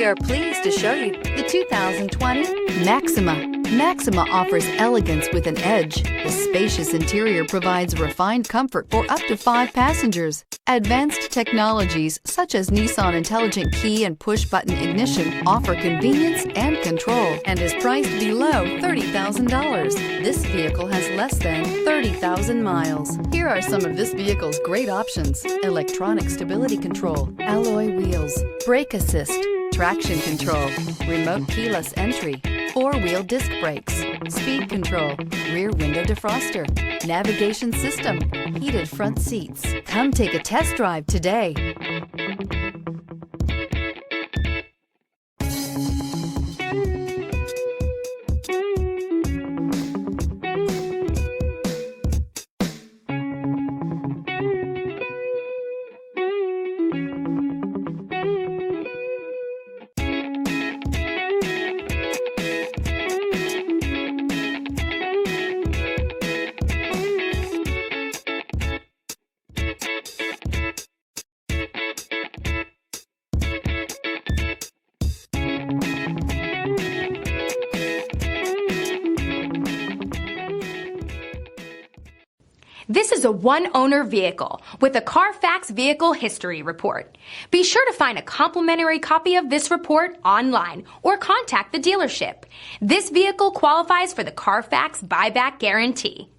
are pleased to show you the 2020 Maxima. Maxima offers elegance with an edge. The spacious interior provides refined comfort for up to 5 passengers. Advanced technologies such as Nissan Intelligent Key and push-button ignition offer convenience and control and is priced below $30,000. This vehicle has less than 30,000 miles. Here are some of this vehicle's great options: electronic stability control, alloy wheels, brake assist, traction control, remote keyless entry, 4-wheel disc brakes, speed control, rear window defroster, navigation system, heated front seats. Come take a test drive today. This is a one-owner vehicle with a Carfax Vehicle History Report. Be sure to find a complimentary copy of this report online or contact the dealership. This vehicle qualifies for the Carfax Buyback Guarantee.